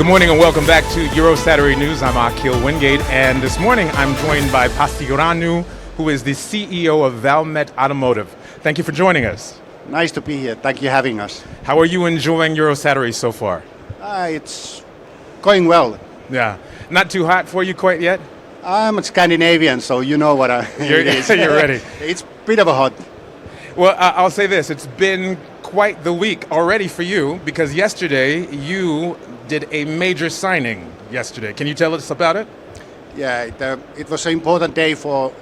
Good morning and welcome back to Eurosatory News. I'm Akil Wingate, and this morning I'm joined by Pasi Rannus, who is the CEO of Valmet Automotive. Thank you for joining us. Nice to be here. Thank you for having us. How are you enjoying Eurosatory so far? It's going well. Yeah. Not too hot for you quite yet? I'm a Scandinavian, so you know what it is. You're ready. It's a bit of a hot. Well, I'll say this. It's been quite the week already for you, because yesterday you did a major signing yesterday. Can you tell us about it? Yeah, it was an important day for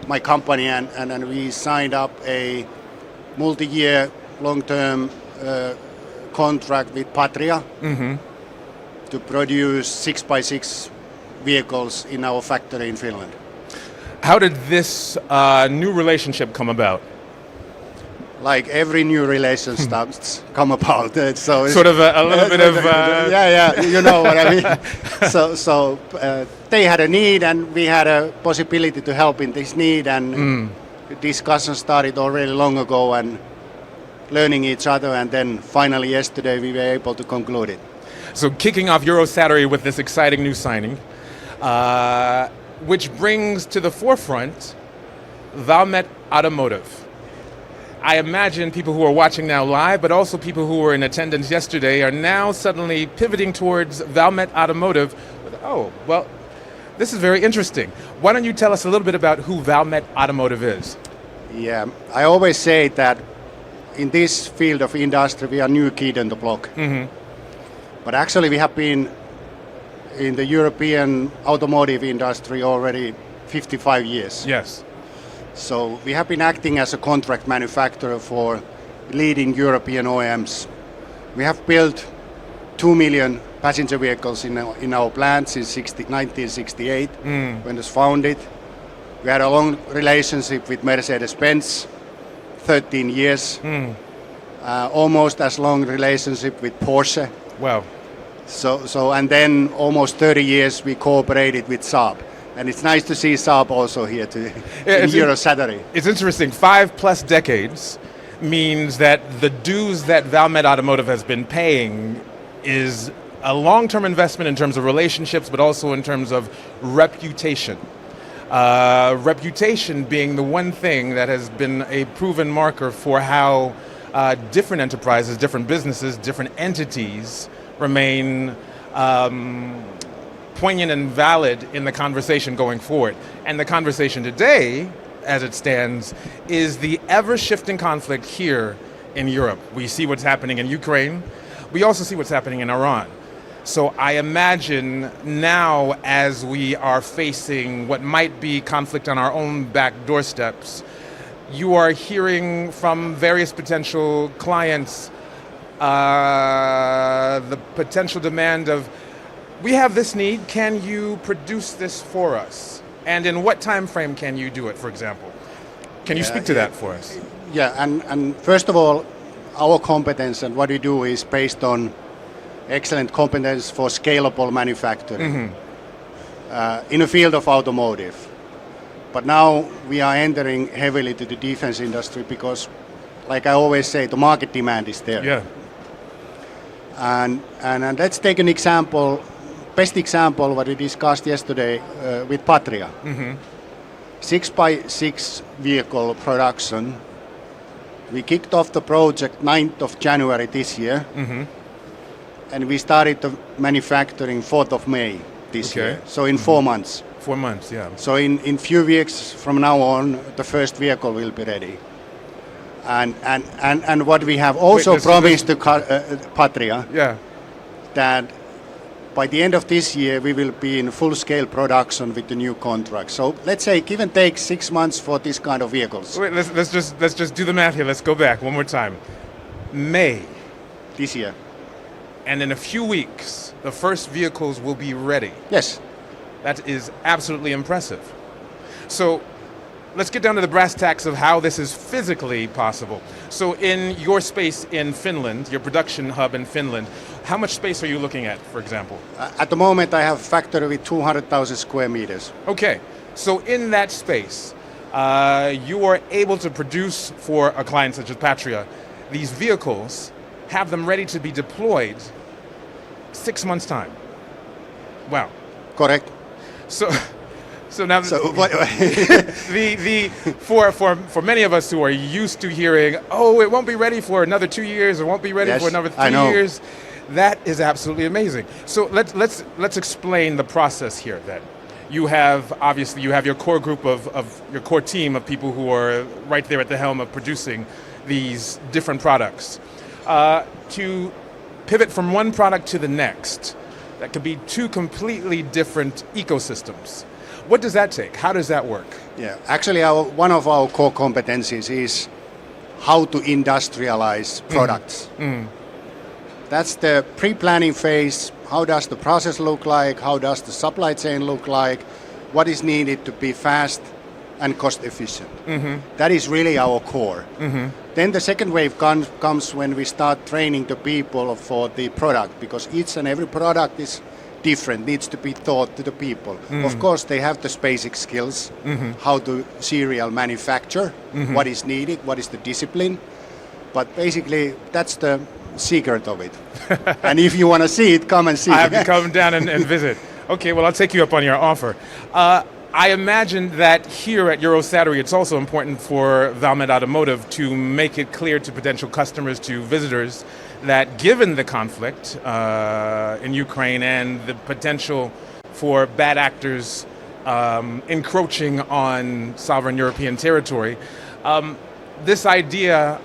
my company, and we signed up a multi-year, long-term contract with Patria to produce 6x6 vehicles in our factory in Finland. How did this new relationship come about? Like every new relation starts come about, so sort of a little bit of yeah, you know what I mean. So they had a need, and we had a possibility to help in this need, and discussion started already long ago, and learning each other, and then finally yesterday we were able to conclude it. So kicking off Eurosatory with this exciting new signing, which brings to the forefront Valmet Automotive. I imagine people who are watching now live, but also people who were in attendance yesterday, are now suddenly pivoting towards Valmet Automotive. Oh, well, this is very interesting. Why don't you tell us a little bit about who Valmet Automotive is? Yeah, I always say that in this field of industry, we are new kid on the block. But actually we have been in the European automotive industry already 55 years. Yes. So we have been acting as a contract manufacturer for leading European OEMs. We have built 2 million passenger vehicles in our plant since 1968, when it was founded. We had a long relationship with Mercedes-Benz, 13 years. Almost as long relationship with Porsche. Wow. So and then almost 30 years we cooperated with Saab. And it's nice to see Saab also here in Eurosatory. It's interesting. 5+ decades means that the dues that Valmet Automotive has been paying is a long-term investment in terms of relationships, but also in terms of reputation. Reputation being the one thing that has been a proven marker for how different enterprises, different businesses, different entities remain poignant and valid in the conversation going forward. And the conversation today, as it stands, is the ever-shifting conflict here in Europe. We see what's happening in Ukraine. We also see what's happening in Iran. So I imagine now, as we are facing what might be conflict on our own back doorsteps, you are hearing from various potential clients the potential demand of, we have this need, can you produce this for us? And in what time frame can you do it, for example? Can you speak to that for us? Yeah, and first of all, our competence and what we do is based on excellent competence for scalable manufacturing in the field of automotive. But now we are entering heavily to the defense industry because, like I always say, the market demand is there. Yeah. And let's take an example. Best example what we discussed yesterday with Patria. 6x6 vehicle production. We kicked off the project 9th of January this year. And we started the manufacturing 4th of May this year. So in 4 months. 4 months, yeah. So in few weeks from now on, the first vehicle will be ready. And what we have also promised to Patria, that by the end of this year, we will be in full-scale production with the new contract. So let's say, give and take 6 months for this kind of vehicles. Wait, let's just do the math here. Let's go back one more time. May this year, and in a few weeks, the first vehicles will be ready. Yes, that is absolutely impressive. So let's get down to the brass tacks of how this is physically possible. So in your space in Finland, your production hub in Finland, how much space are you looking at, for example? At the moment, I have a factory with 200,000 square meters. Okay, so in that space, you are able to produce for a client such as Patria these vehicles, have them ready to be deployed 6 months' time. Wow. Correct. So, now What, for many of us who are used to hearing, oh, it won't be ready for another 2 years, it won't be ready Yes, for another I 3 know. years, that is absolutely amazing. So let's explain the process here then. You have your core group of your core team of people who are right there at the helm of producing these different products. To pivot from one product to the next, that could be two completely different ecosystems. What does that take? How does that work? Yeah, actually, one of our core competencies is how to industrialize products. That's the pre-planning phase. How does the process look like? How does the supply chain look like? What is needed to be fast and cost efficient? That is really our core. Then the second wave comes when we start training the people for the product, because each and every product is different, needs to be taught to the people. Of course, they have the basic skills, how to serial manufacture, what is needed, what is the discipline. But basically, that's the secret of it. And if you want to see it, come and see I have it. to come down and visit. Okay, well, I'll take you up on your offer. I imagine that here at Eurosatory, it's also important for Valmet Automotive to make it clear to potential customers, to visitors, that given the conflict in Ukraine and the potential for bad actors encroaching on sovereign European territory, this idea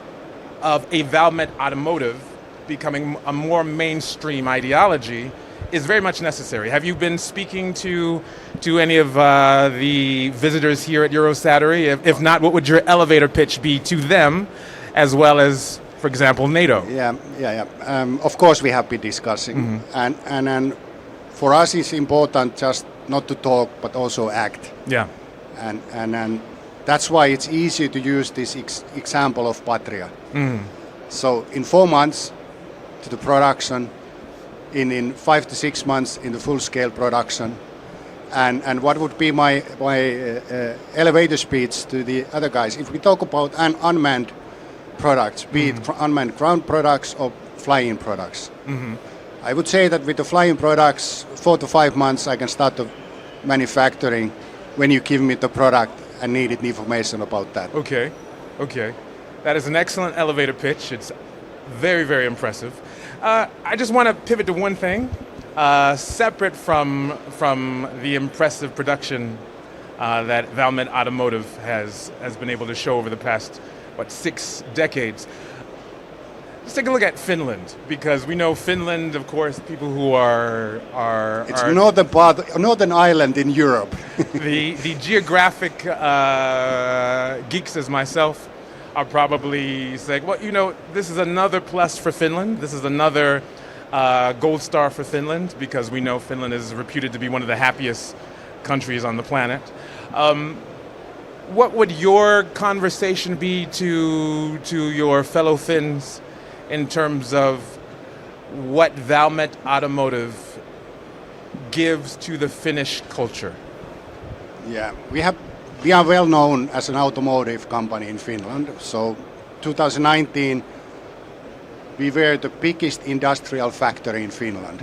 of a Valmet Automotive becoming a more mainstream ideology is very much necessary. Have you been speaking to any of the visitors here at Eurosatory? If not, what would your elevator pitch be to them, as well as, for example, NATO? Yeah. Of course, we have been discussing, and for us, it's important just not to talk, but also act. Yeah. And that's why it's easy to use this example of Patria. So in 4 months to the production, in 5 to 6 months in the full-scale production, and what would be my elevator speech to the other guys? If we talk about unmanned products, be it unmanned ground products or flying products, I would say that with the flying products, 4 to 5 months I can start the manufacturing when you give me the product and needed information about that. Okay. That is an excellent elevator pitch. It's very, very impressive. I just want to pivot to one thing, separate from the impressive production that Valmet Automotive has been able to show over the past, 6 decades. Let's take a look at Finland, because we know Finland, of course, people who are It's northern island in Europe. the geographic geeks as myself are probably saying, well, this is another plus for Finland. This is another gold star for Finland, because we know Finland is reputed to be one of the happiest countries on the planet. What would your conversation be to your fellow Finns in terms of what Valmet Automotive gives to the Finnish culture? Yeah, we are well known as an automotive company in Finland. So 2019, we were the biggest industrial factory in Finland.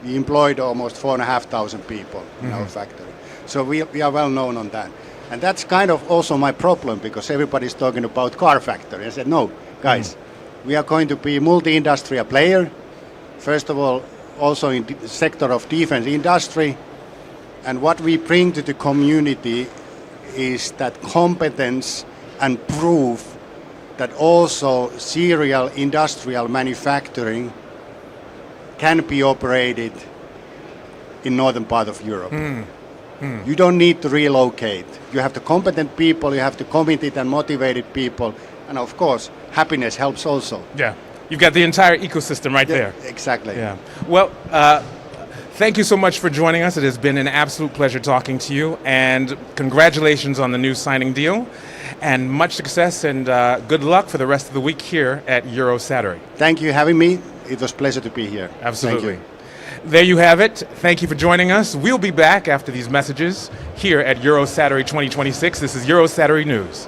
We employed almost 4,500 people in our factory. So we are well known on that. And that's kind of also my problem, because everybody's talking about car factory. I said, no, guys, we are going to be a multi-industrial player. First of all, also in the sector of defense industry. And what we bring to the community is that competence and proof that also serial industrial manufacturing can be operated in northern part of Europe. You don't need to relocate. You have the competent people, you have the committed and motivated people, and of course, happiness helps also. Yeah, you've got the entire ecosystem right there. Exactly. Yeah. Well, thank you so much for joining us. It has been an absolute pleasure talking to you, and congratulations on the new signing deal, and much success and good luck for the rest of the week here at Eurosatory. Thank you for having me. It was a pleasure to be here. Absolutely. Thank you. There you have it. Thank you for joining us. We'll be back after these messages here at Eurosatory 2026. This is Eurosatory News.